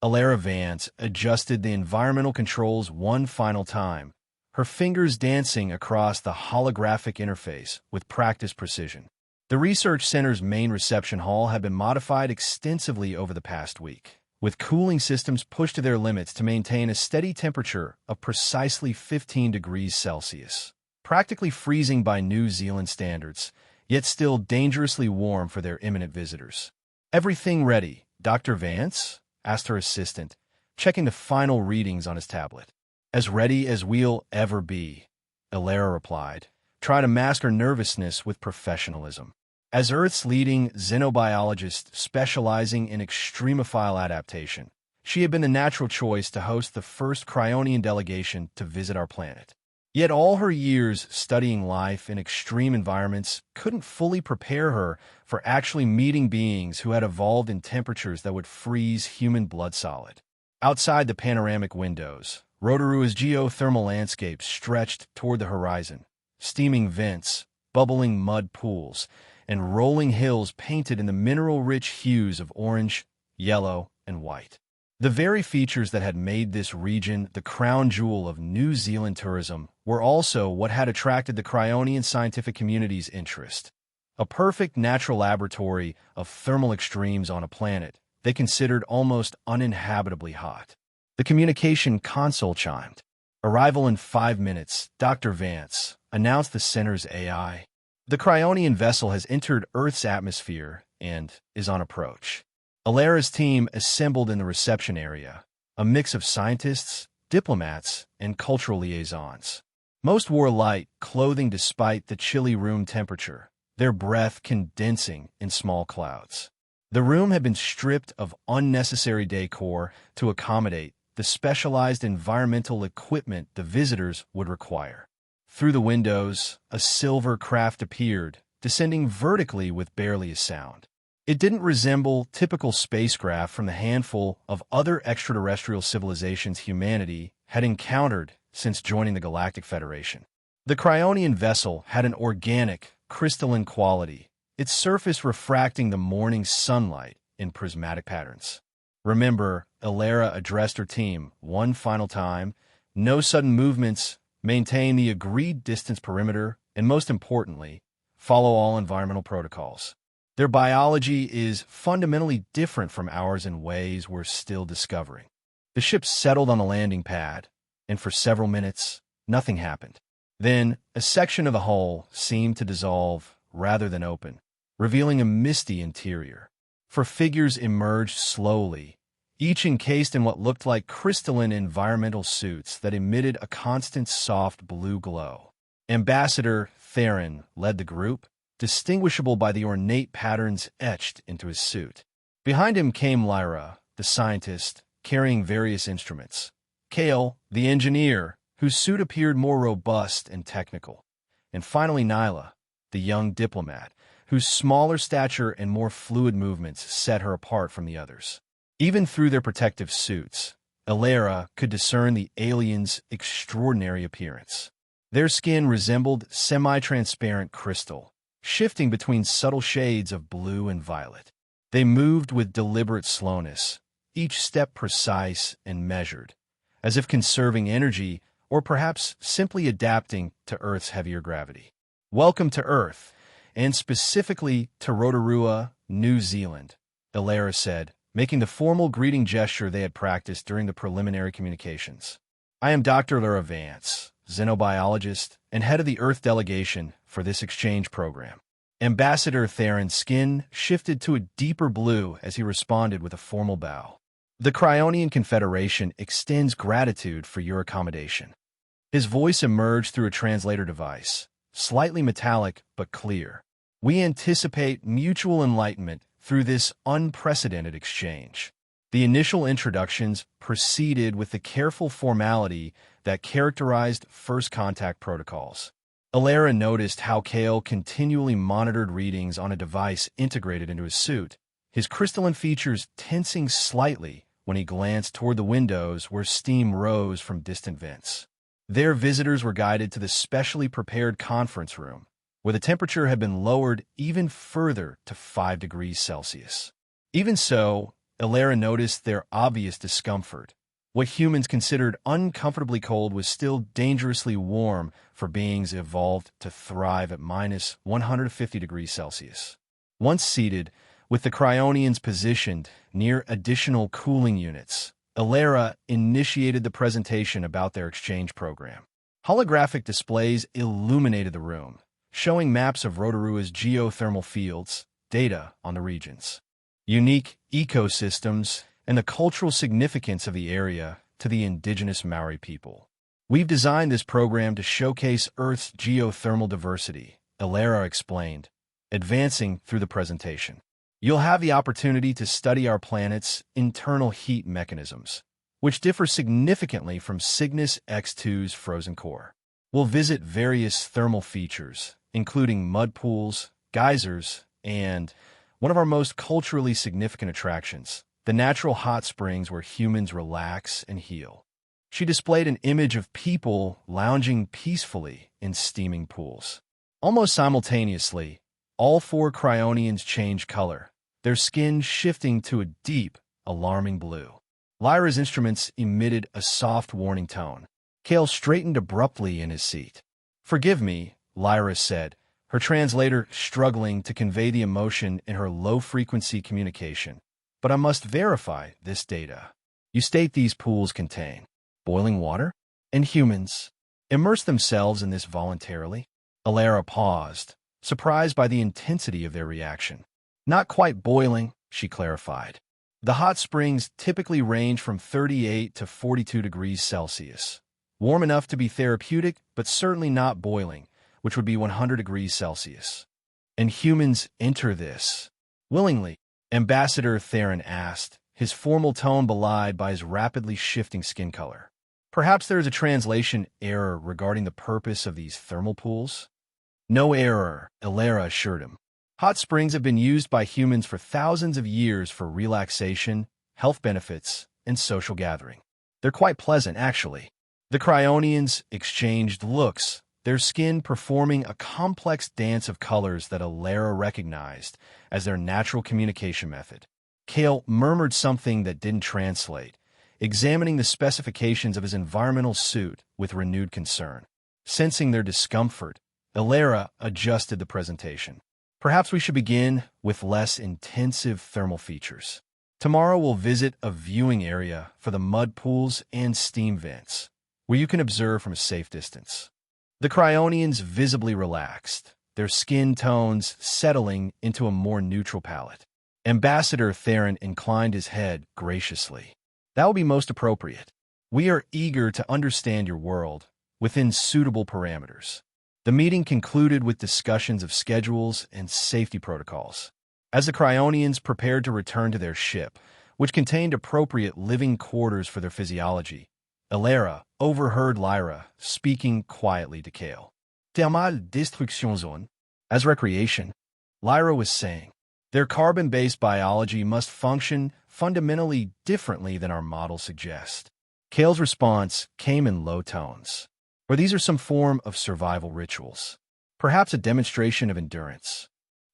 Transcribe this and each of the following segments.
Alara Vance adjusted the environmental controls one final time, her fingers dancing across the holographic interface with practiced precision. The research center's main reception hall had been modified extensively over the past week, with cooling systems pushed to their limits to maintain a steady temperature of precisely 15 degrees Celsius, practically freezing by New Zealand standards, yet still dangerously warm for their imminent visitors. "Everything ready, Dr. Vance?" asked her assistant, checking the final readings on his tablet. "As ready as we'll ever be," Alara replied, trying to mask her nervousness with professionalism. As Earth's leading xenobiologist specializing in extremophile adaptation, she had been the natural choice to host the first Cryonian delegation to visit our planet. Yet all her years studying life in extreme environments couldn't fully prepare her for actually meeting beings who had evolved in temperatures that would freeze human blood solid. Outside the panoramic windows, Rotorua's geothermal landscape stretched toward the horizon, steaming vents, bubbling mud pools, and rolling hills painted in the mineral-rich hues of orange, yellow, and white. The very features that had made this region the crown jewel of New Zealand tourism were also what had attracted the Cryonian scientific community's interest. A perfect natural laboratory of thermal extremes on a planet they considered almost uninhabitably hot. The communication console chimed. "Arrival in 5 minutes, Dr. Vance," announced the center's AI. "The Cryonian vessel has entered Earth's atmosphere and is on approach." Alara's team assembled in the reception area, a mix of scientists, diplomats, and cultural liaisons. Most wore light clothing despite the chilly room temperature, their breath condensing in small clouds. The room had been stripped of unnecessary decor to accommodate the specialized environmental equipment the visitors would require. Through the windows, a silver craft appeared, descending vertically with barely a sound. It didn't resemble typical spacecraft from the handful of other extraterrestrial civilizations humanity had encountered since joining the Galactic Federation. The Cryonian vessel had an organic, crystalline quality, its surface refracting the morning sunlight in prismatic patterns. "Remember," Alara addressed her team one final time, "no sudden movements, maintain the agreed distance perimeter, and most importantly, follow all environmental protocols. Their biology is fundamentally different from ours in ways we're still discovering." The ship settled on the landing pad, and for several minutes, nothing happened. Then, a section of the hull seemed to dissolve rather than open, revealing a misty interior. For figures emerged slowly, each encased in what looked like crystalline environmental suits that emitted a constant soft blue glow. Ambassador Theron led the group, distinguishable by the ornate patterns etched into his suit. Behind him came Lyra, the scientist, carrying various instruments. Kale, the engineer, whose suit appeared more robust and technical. And finally Nyla, the young diplomat, whose smaller stature and more fluid movements set her apart from the others. Even through their protective suits, Alara could discern the aliens' extraordinary appearance. Their skin resembled semi-transparent crystal, shifting between subtle shades of blue and violet. They moved with deliberate slowness, each step precise and measured, as if conserving energy or perhaps simply adapting to Earth's heavier gravity. "Welcome to Earth, and specifically to Rotorua, New Zealand," Alara said, making the formal greeting gesture they had practiced during the preliminary communications. "I am Dr. Alara Vance, xenobiologist and head of the Earth delegation for this exchange program." Ambassador Theron's skin shifted to a deeper blue as he responded with a formal bow. "The Cryonian Confederation extends gratitude for your accommodation." His voice emerged through a translator device, slightly metallic but clear. "We anticipate mutual enlightenment through this unprecedented exchange." The initial introductions proceeded with the careful formality that characterized first contact protocols. Alara noticed how Kale continually monitored readings on a device integrated into his suit, his crystalline features tensing slightly when he glanced toward the windows where steam rose from distant vents. Their visitors were guided to the specially prepared conference room, where the temperature had been lowered even further to 5 degrees Celsius. Even so, Ilara noticed their obvious discomfort. What humans considered uncomfortably cold was still dangerously warm for beings evolved to thrive at minus 150 degrees Celsius. Once seated, with the cryonians positioned near additional cooling units, Ilara initiated the presentation about their exchange program. Holographic displays illuminated the room, showing maps of Rotorua's geothermal fields, data on the regions, unique ecosystems, and the cultural significance of the area to the indigenous Maori people. We've designed this program to showcase Earth's geothermal diversity, Ilara explained, advancing through the presentation. You'll have the opportunity to study our planet's internal heat mechanisms, which differ significantly from Cygnus X2's frozen core. We'll visit various thermal features, including mud pools, geysers, and one of our most culturally significant attractions, the natural hot springs where humans relax and heal. She displayed an image of people lounging peacefully in steaming pools. Almost simultaneously, all four cryonians changed color, their skin shifting to a deep, alarming blue. Lyra's instruments emitted a soft warning tone. Kale straightened abruptly in his seat. "Forgive me," Lyra said, her translator struggling to convey the emotion in her low-frequency communication. "But I must verify this data. You state these pools contain boiling water, and humans immerse themselves in this voluntarily?" Ilara paused, surprised by the intensity of their reaction. "Not quite boiling," she clarified. "The hot springs typically range from 38 to 42 degrees Celsius. Warm enough to be therapeutic, but certainly not boiling, which would be 100 degrees Celsius. And humans enter this willingly?" Ambassador Theron asked, his formal tone belied by his rapidly shifting skin color. "Perhaps there is a translation error regarding the purpose of these thermal pools?" "No error," Ilara assured him. "Hot springs have been used by humans for thousands of years for relaxation, health benefits, and social gathering. They're quite pleasant, actually." The cryonians exchanged looks, their skin performing a complex dance of colors that Ilara recognized as their natural communication method. Kale murmured something that didn't translate, examining the specifications of his environmental suit with renewed concern. Sensing their discomfort, Ilara adjusted the presentation. "Perhaps we should begin with less intensive thermal features. Tomorrow we'll visit a viewing area for the mud pools and steam vents, where you can observe from a safe distance." The cryonians visibly relaxed, their skin tones settling into a more neutral palette. Ambassador Theron inclined his head graciously. "That will be most appropriate. We are eager to understand your world within suitable parameters." The meeting concluded with discussions of schedules and safety protocols. As the cryonians prepared to return to their ship, which contained appropriate living quarters for their physiology, Ilara overheard Lyra speaking quietly to Kale. "Thermal destruction zone." As recreation, Lyra was saying, "Their carbon-based biology must function fundamentally differently than our models suggest." Kale's response came in low tones. "Or these are some form of survival rituals. Perhaps a demonstration of endurance."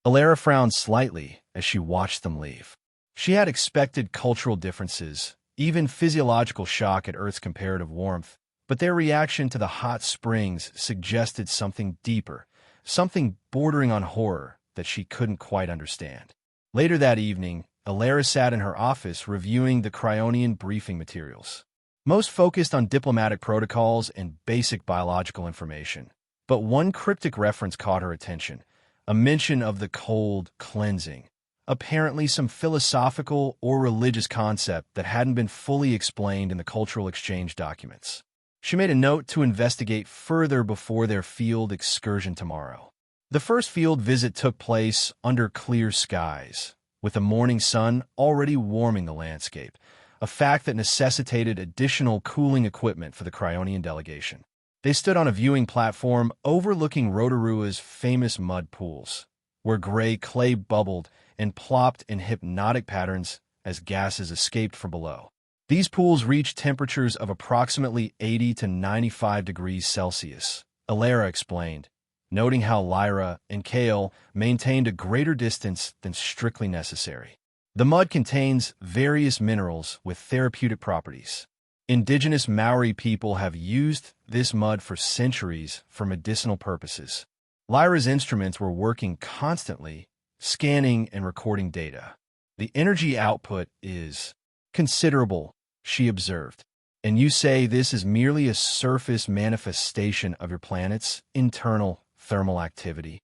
Ilara frowned slightly as she watched them leave. She had expected cultural differences, even physiological shock at Earth's comparative warmth, but their reaction to the hot springs suggested something deeper, something bordering on horror that she couldn't quite understand. Later that evening, Ilara sat in her office reviewing the cryonian briefing materials. Most focused on diplomatic protocols and basic biological information. But one cryptic reference caught her attention, a mention of the cold cleansing, apparently some philosophical or religious concept that hadn't been fully explained in the cultural exchange documents. She made a note to investigate further before their field excursion tomorrow. The first field visit took place under clear skies, with the morning sun already warming the landscape, a fact that necessitated additional cooling equipment for the cryonian delegation. They stood on a viewing platform overlooking Rotorua's famous mud pools, where gray clay bubbled and plopped in hypnotic patterns as gases escaped from below. These pools reached temperatures of approximately 80 to 95 degrees Celsius, Ilara explained, noting how Lyra and Kale maintained a greater distance than strictly necessary. The mud contains various minerals with therapeutic properties. Indigenous Maori people have used this mud for centuries for medicinal purposes. Lyra's instruments were working constantly, scanning and recording data. The energy output is considerable, she observed. And you say this is merely a surface manifestation of your planet's internal thermal activity?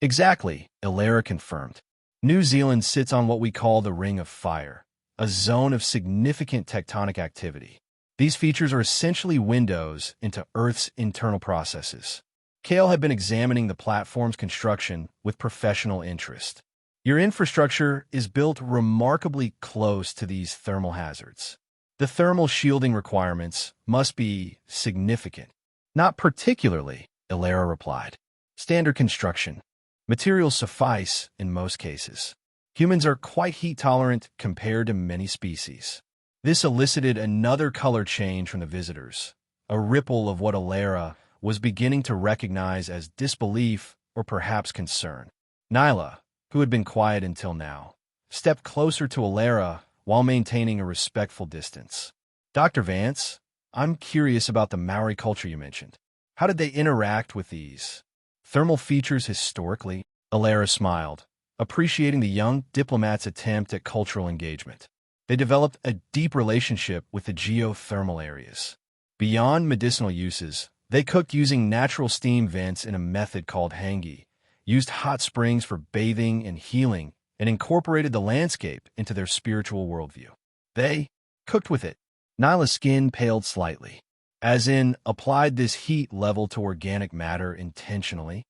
Exactly, Ilera confirmed. New Zealand sits on what we call the Ring of Fire, a zone of significant tectonic activity. These features are essentially windows into Earth's internal processes. Kale had been examining the platform's construction with professional interest. Your infrastructure is built remarkably close to these thermal hazards. The thermal shielding requirements must be significant. Not particularly, Ilera replied. Standard construction. Materials suffice in most cases. Humans are quite heat-tolerant compared to many species. This elicited another color change from the visitors, a ripple of what Ilera was beginning to recognize as disbelief or perhaps concern. Nyla, who had been quiet until now, stepped closer to Ilera while maintaining a respectful distance. Dr. Vance, I'm curious about the Maori culture you mentioned. How did they interact with these thermal features historically? Ilera smiled, appreciating the young diplomat's attempt at cultural engagement. They developed a deep relationship with the geothermal areas. Beyond medicinal uses, they cooked using natural steam vents in a method called hangi, used hot springs for bathing and healing, and incorporated the landscape into their spiritual worldview. They cooked with it. Nyla's skin paled slightly, as in applied this heat level to organic matter intentionally.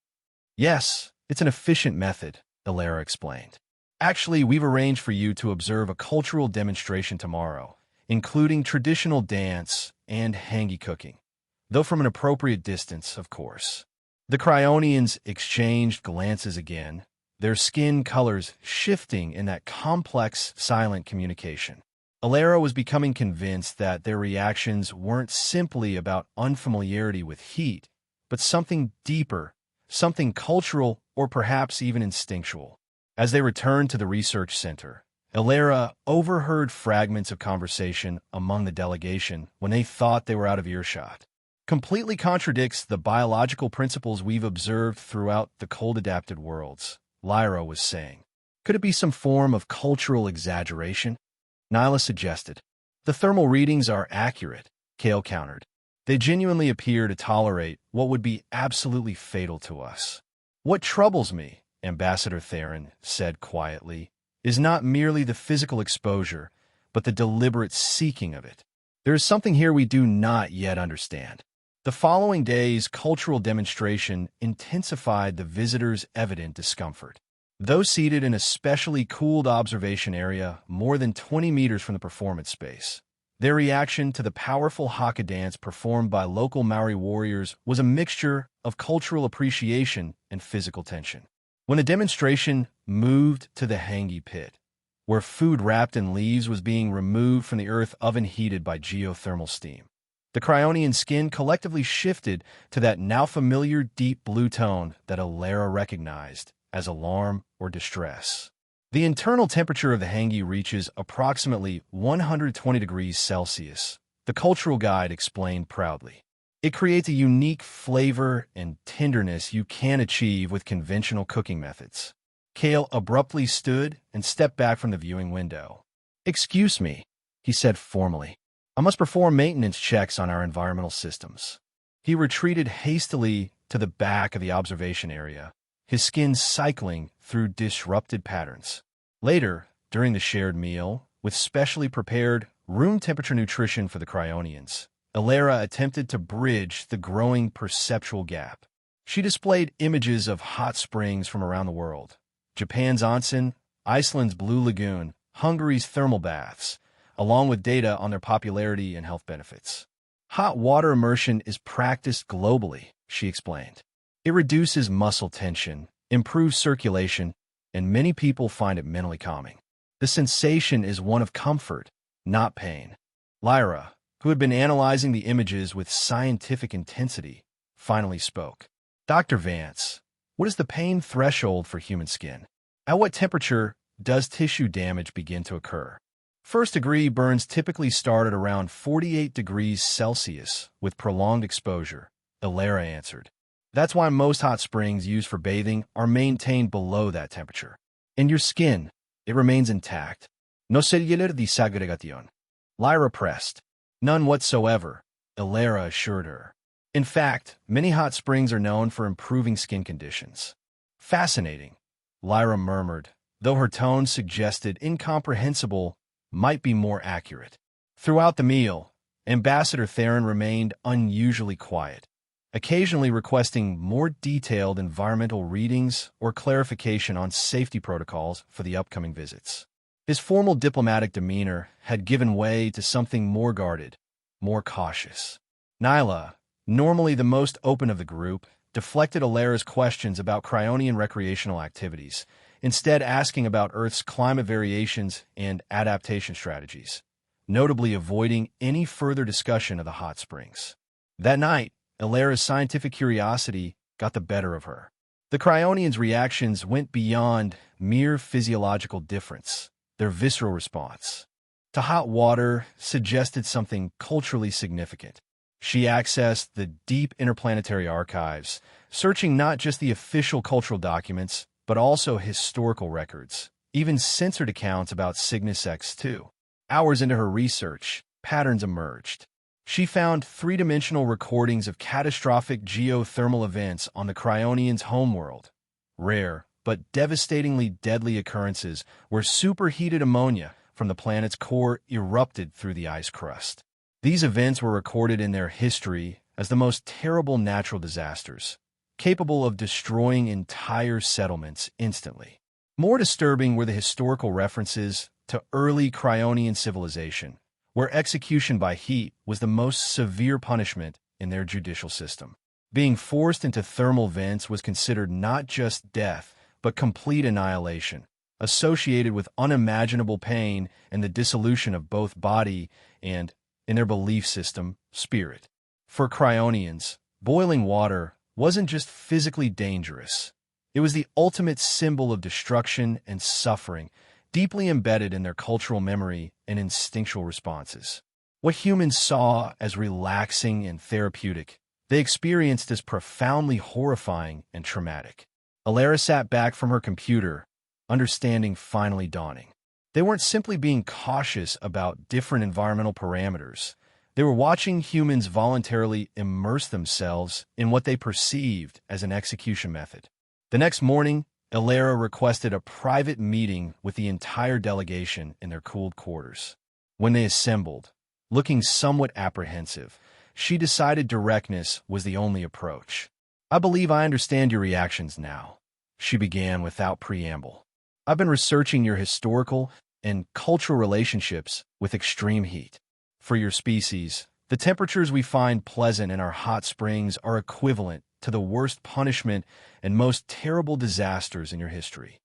Yes, it's an efficient method, Ilera explained. Actually, we've arranged for you to observe a cultural demonstration tomorrow, including traditional dance and hangi cooking, though from an appropriate distance, of course. The Cryonians exchanged glances again, their skin colors shifting in that complex, silent communication. Ilera was becoming convinced that their reactions weren't simply about unfamiliarity with heat, but something deeper, something cultural or perhaps even instinctual. As they returned to the research center, Ilera overheard fragments of conversation among the delegation when they thought they were out of earshot. Completely contradicts the biological principles we've observed throughout the cold-adapted worlds, Lyra was saying. Could it be some form of cultural exaggeration? Nyla suggested. The thermal readings are accurate, Kale countered. They genuinely appear to tolerate what would be absolutely fatal to us. What troubles me, Ambassador Theron said quietly, is not merely the physical exposure, but the deliberate seeking of it. There is something here we do not yet understand. The following day's cultural demonstration intensified the visitors' evident discomfort. Those seated in a specially cooled observation area more than 20 meters from the performance space, their reaction to the powerful haka dance performed by local Maori warriors was a mixture of cultural appreciation and physical tension. When the demonstration moved to the hangi pit, where food wrapped in leaves was being removed from the earth oven heated by geothermal steam, the Cryonian skin collectively shifted to that now familiar deep blue tone that Ilera recognized as alarm or distress. The internal temperature of the hangi reaches approximately 120 degrees Celsius, the cultural guide explained proudly. It creates a unique flavor and tenderness you can't achieve with conventional cooking methods. Kale abruptly stood and stepped back from the viewing window. "Excuse me," he said formally. "I must perform maintenance checks on our environmental systems." He retreated hastily to the back of the observation area, his skin cycling through disrupted patterns. Later, during the shared meal, with specially prepared room-temperature nutrition for the Cryonians, Ilera attempted to bridge the growing perceptual gap. She displayed images of hot springs from around the world, Japan's onsen, Iceland's Blue Lagoon, Hungary's thermal baths, along with data on their popularity and health benefits. Hot water immersion is practiced globally, she explained. It reduces muscle tension, improves circulation, and many people find it mentally calming. The sensation is one of comfort, not pain. Lyra, who had been analyzing the images with scientific intensity, finally spoke. "Dr. Vance, what is the pain threshold for human skin? At what temperature does tissue damage begin to occur. First-degree burns typically start at around 48 degrees Celsius with prolonged exposure, Ilera answered. That's why most hot springs used for bathing are maintained below that temperature. In your skin, it remains intact. No cellular desagregación. Lyra pressed. None whatsoever, Ilera assured her. In fact, many hot springs are known for improving skin conditions. Fascinating, Lyra murmured, though her tone suggested incomprehensible might be more accurate. Throughout the meal, Ambassador Theron remained unusually quiet, occasionally requesting more detailed environmental readings or clarification on safety protocols for the upcoming visits. His formal diplomatic demeanor had given way to something more guarded, more cautious. Nyla, normally the most open of the group, deflected Ilera's questions about Cryonian recreational activities, instead asking about Earth's climate variations and adaptation strategies, notably avoiding any further discussion of the hot springs. That night, Ilera's scientific curiosity got the better of her. The Cryonians' reactions went beyond mere physiological difference. Their visceral response to hot water suggested something culturally significant. She accessed the deep interplanetary archives, searching not just the official cultural documents, but also historical records, even censored accounts about Cygnus X2. Hours into her research, patterns emerged. She found three-dimensional recordings of catastrophic geothermal events on the Cryonians' homeworld, rare but devastatingly deadly occurrences where superheated ammonia from the planet's core erupted through the ice crust. These events were recorded in their history as the most terrible natural disasters, capable of destroying entire settlements instantly. More disturbing were the historical references to early Cryonian civilization, where execution by heat was the most severe punishment in their judicial system. Being forced into thermal vents was considered not just death, but complete annihilation, associated with unimaginable pain and the dissolution of both body and, in their belief system, spirit. For Cryonians, boiling water wasn't just physically dangerous. It was the ultimate symbol of destruction and suffering, deeply embedded in their cultural memory and instinctual responses. What humans saw as relaxing and therapeutic, they experienced as profoundly horrifying and traumatic. Ilera sat back from her computer, understanding finally dawning. They weren't simply being cautious about different environmental parameters. They were watching humans voluntarily immerse themselves in what they perceived as an execution method. The next morning, Ilera requested a private meeting with the entire delegation in their cooled quarters. When they assembled, looking somewhat apprehensive, she decided directness was the only approach. "I believe I understand your reactions now," she began without preamble. "I've been researching your historical and cultural relationships with extreme heat. For your species, the temperatures we find pleasant in our hot springs are equivalent to the worst punishment and most terrible disasters in your history."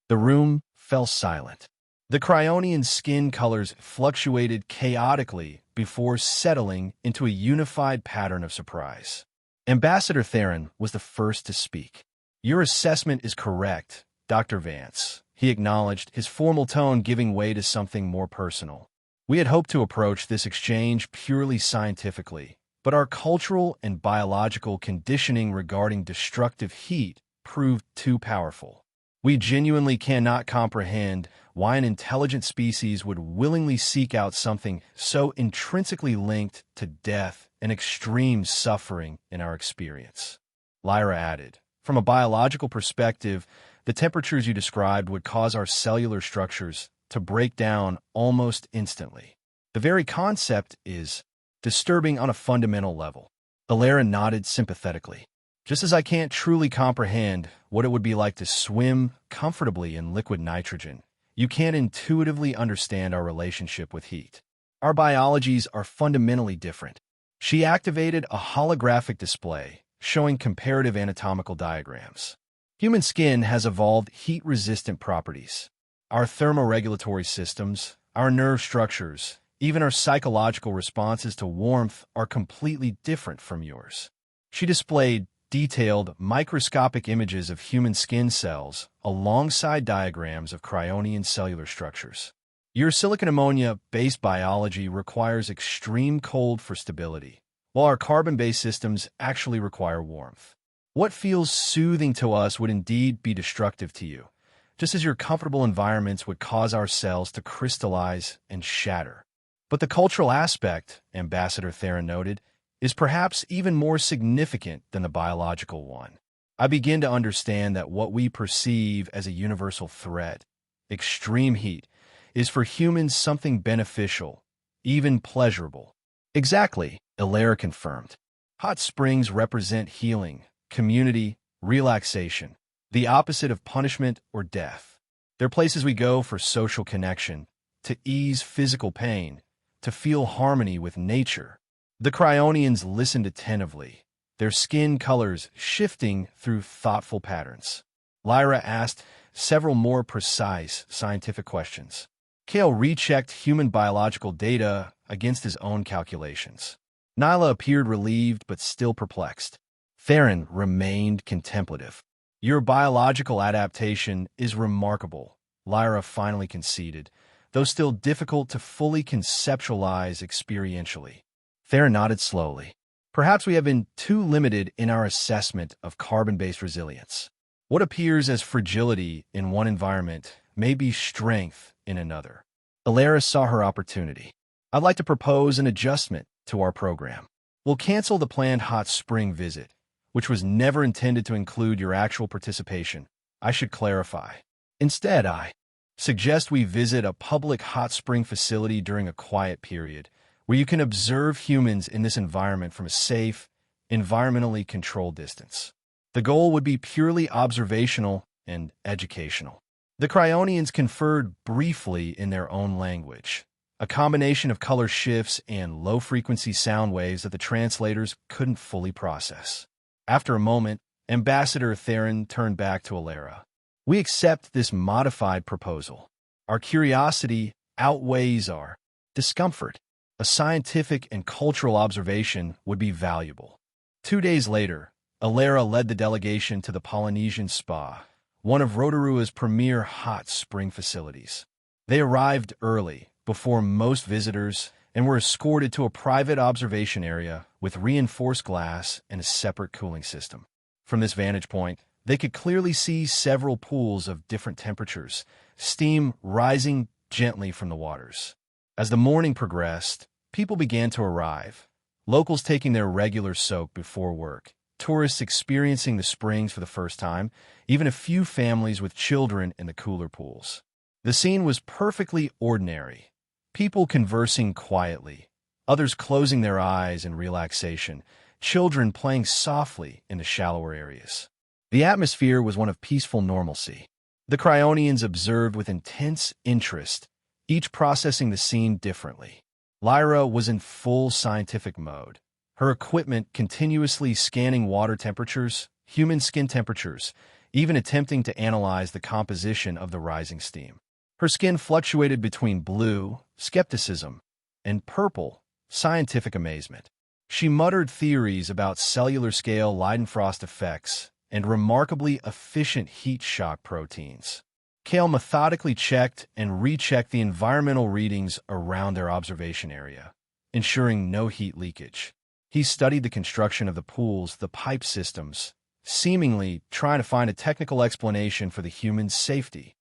The room fell silent. The Cryonian skin colors fluctuated chaotically before settling into a unified pattern of surprise. Ambassador Theron was the first to speak. "Your assessment is correct, Dr. Vance," he acknowledged, his formal tone giving way to something more personal. "We had hoped to approach this exchange purely scientifically, but our cultural and biological conditioning regarding destructive heat proved too powerful. We genuinely cannot comprehend why an intelligent species would willingly seek out something so intrinsically linked to death and extreme suffering in our experience." Lyra added, "From a biological perspective, the temperatures you described would cause our cellular structures to break down almost instantly. The very concept is disturbing on a fundamental level." Ilera nodded sympathetically. "Just as I can't truly comprehend what it would be like to swim comfortably in liquid nitrogen, you can't intuitively understand our relationship with heat. Our biologies are fundamentally different." She activated a holographic display showing comparative anatomical diagrams. "Human skin has evolved heat-resistant properties. Our thermoregulatory systems, our nerve structures, even our psychological responses to warmth are completely different from yours." She displayed detailed microscopic images of human skin cells alongside diagrams of cryonian cellular structures. Your silicon ammonia-based biology requires extreme cold for stability, while our carbon-based systems actually require warmth. What feels soothing to us would indeed be destructive to you, just as your comfortable environments would cause our cells to crystallize and shatter. But the cultural aspect, Ambassador Theron noted, is perhaps even more significant than the biological one. I begin to understand that what we perceive as a universal threat, extreme heat, is for humans something beneficial, even pleasurable. Exactly, Ilera confirmed. Hot springs represent healing, community, relaxation, the opposite of punishment or death. They're places we go for social connection, to ease physical pain, to feel harmony with nature. The cryonians listened attentively, their skin colors shifting through thoughtful patterns. Lyra asked several more precise scientific questions. Kale rechecked human biological data against his own calculations. Nyla appeared relieved but still perplexed. Theron remained contemplative. Your biological adaptation is remarkable, Lyra finally conceded, though still difficult to fully conceptualize experientially. Theron nodded slowly. Perhaps we have been too limited in our assessment of carbon-based resilience. What appears as fragility in one environment may be strength in another. Ilera saw her opportunity. I'd like to propose an adjustment to our program. We'll cancel the planned hot spring visit, which was never intended to include your actual participation. I should clarify. Instead, I suggest we visit a public hot spring facility during a quiet period, where you can observe humans in this environment from a safe, environmentally controlled distance. The goal would be purely observational and educational. The cryonians conferred briefly in their own language, a combination of color shifts and low-frequency sound waves that the translators couldn't fully process. After a moment, Ambassador Theron turned back to Ilera. We accept this modified proposal. Our curiosity outweighs our discomfort. A scientific and cultural observation would be valuable. 2 days later, Ilera led the delegation to the Polynesian Spa, one of Rotorua's premier hot spring facilities. They arrived early, before most visitors, and were escorted to a private observation area with reinforced glass and a separate cooling system. From this vantage point, they could clearly see several pools of different temperatures, steam rising gently from the waters. As the morning progressed, people began to arrive, locals taking their regular soak before work, tourists experiencing the springs for the first time, even a few families with children in the cooler pools. The scene was perfectly ordinary. People conversing quietly, others closing their eyes in relaxation, children playing softly in the shallower areas. The atmosphere was one of peaceful normalcy. The cryonians observed with intense interest, each processing the scene differently. Lyra was in full scientific mode, her equipment continuously scanning water temperatures, human skin temperatures, even attempting to analyze the composition of the rising steam. Her skin fluctuated between blue, skepticism, and purple, scientific amazement. She muttered theories about cellular-scale Leidenfrost effects and remarkably efficient heat shock proteins. Kale methodically checked and rechecked the environmental readings around their observation area, ensuring no heat leakage. He studied the construction of the pools, the pipe systems, seemingly trying to find a technical explanation for the human safety.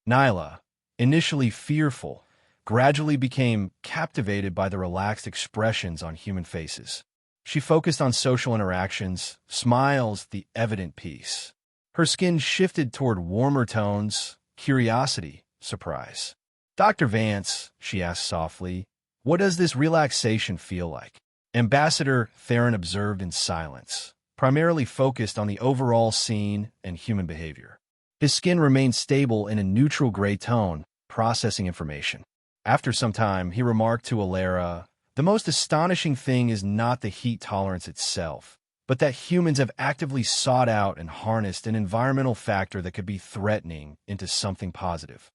Nyla, initially fearful, gradually became captivated by the relaxed expressions on human faces. She focused on social interactions, smiles, the evident peace. Her skin shifted toward warmer tones, curiosity, surprise. Dr. Vance, she asked softly, what does this relaxation feel like? Ambassador Theron observed in silence, primarily focused on the overall scene and human behavior. His skin remained stable in a neutral gray tone, processing information. After some time, he remarked to Ilera, the most astonishing thing is not the heat tolerance itself, but that humans have actively sought out and harnessed an environmental factor that could be threatening into something positive.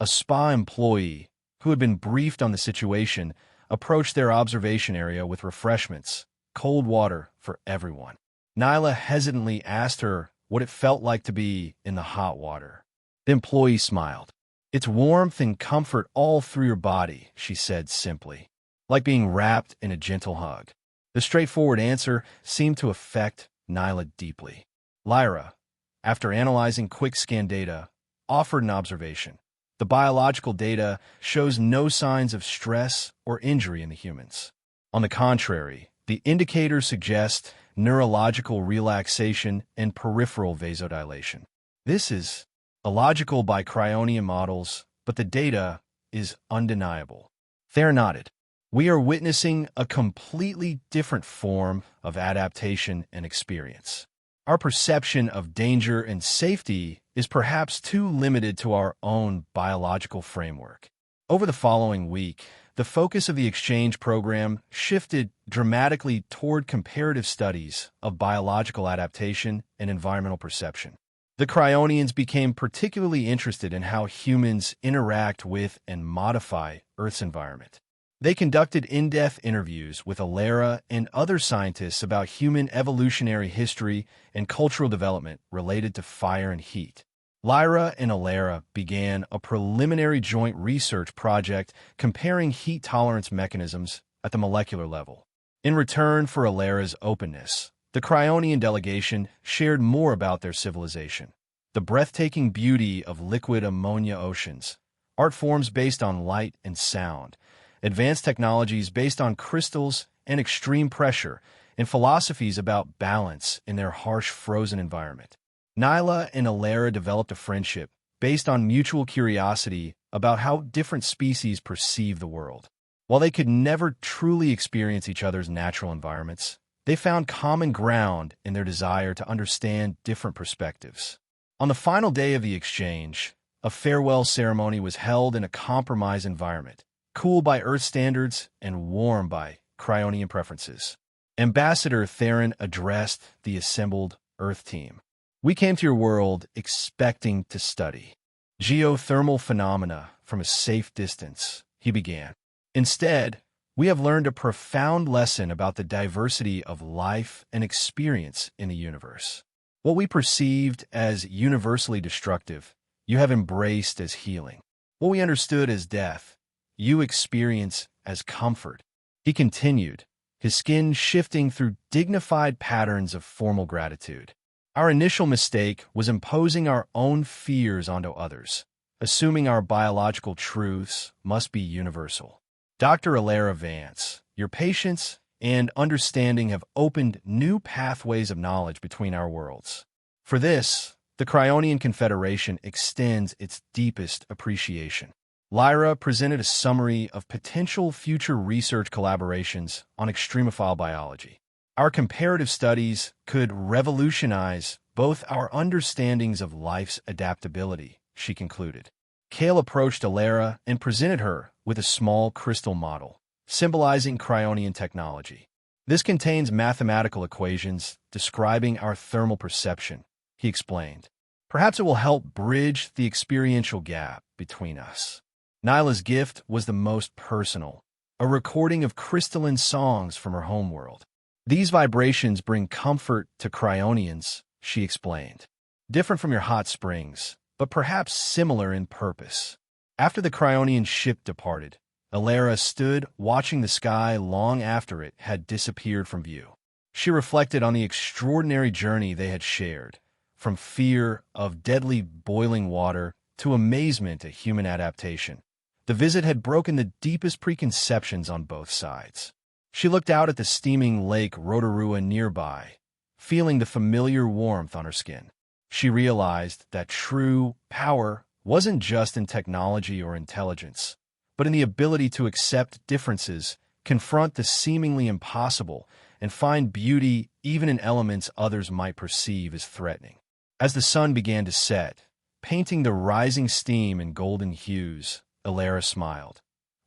A spa employee, who had been briefed on the situation, approached their observation area with refreshments, cold water for everyone. Nyla hesitantly asked her what it felt like to be in the hot water. The employee smiled. "It's warmth and comfort all through your body," she said simply, "like being wrapped in a gentle hug." The straightforward answer seemed to affect Nyla deeply. Lyra, after analyzing quick scan data, offered an observation. The biological data shows no signs of stress or injury in the humans. On the contrary, the indicators suggest neurological relaxation and peripheral vasodilation. This is illogical by cryonian models, but the data is undeniable. Thayer nodded. "We are witnessing a completely different form of adaptation and experience. Our perception of danger and safety is perhaps too limited to our own biological framework." Over the following week, the focus of the exchange program shifted dramatically toward comparative studies of biological adaptation and environmental perception. The cryonians became particularly interested in how humans interact with and modify Earth's environment. They conducted in-depth interviews with Alara and other scientists about human evolutionary history and cultural development related to fire and heat. Lyra and Alara began a preliminary joint research project comparing heat tolerance mechanisms at the molecular level. In return for Alara's openness, the Cryonian delegation shared more about their civilization. The breathtaking beauty of liquid ammonia oceans, art forms based on light and sound, advanced technologies based on crystals and extreme pressure, and philosophies about balance in their harsh frozen environment. Nyla and Alara developed a friendship based on mutual curiosity about how different species perceive the world. While they could never truly experience each other's natural environments, they found common ground in their desire to understand different perspectives. On the final day of the exchange, a farewell ceremony was held in a compromised environment, cool by Earth standards and warm by Cryonian preferences. Ambassador Theron addressed the assembled Earth team. "We came to your world expecting to study geothermal phenomena from a safe distance," he began. "Instead, we have learned a profound lesson about the diversity of life and experience in the universe. What we perceived as universally destructive, you have embraced as healing. What we understood as death, you experience as comfort." He continued, his skin shifting through dignified patterns of formal gratitude. "Our initial mistake was imposing our own fears onto others, assuming our biological truths must be universal. Dr. Alara Vance, your patience and understanding have opened new pathways of knowledge between our worlds. For this, the Cryonian Confederation extends its deepest appreciation." Lyra presented a summary of potential future research collaborations on extremophile biology. "Our comparative studies could revolutionize both our understandings of life's adaptability," she concluded. Kale approached Alara and presented her with a small crystal model, symbolizing Cryonian technology. "This contains mathematical equations describing our thermal perception," he explained. "Perhaps it will help bridge the experiential gap between us." Nyla's gift was the most personal, a recording of crystalline songs from her homeworld. "These vibrations bring comfort to Cryonians," she explained. "Different from your hot springs, but perhaps similar in purpose." After the Cryonian ship departed, Alara stood watching the sky long after it had disappeared from view. She reflected on the extraordinary journey they had shared, from fear of deadly boiling water to amazement at human adaptation. The visit had broken the deepest preconceptions on both sides. She looked out at the steaming lake Rotorua nearby, feeling the familiar warmth on her skin. She realized that true power wasn't just in technology or intelligence, but in the ability to accept differences, confront the seemingly impossible, and find beauty even in elements others might perceive as threatening. As the sun began to set, painting the rising steam in golden hues, Alara smiled,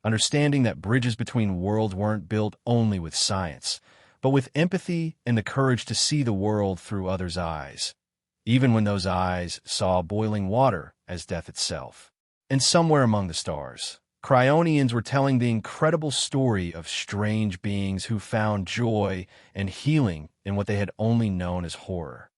understanding that bridges between worlds weren't built only with science, but with empathy and the courage to see the world through others' eyes, even when those eyes saw boiling water as death itself. And somewhere among the stars, Cryonians were telling the incredible story of strange beings who found joy and healing in what they had only known as horror.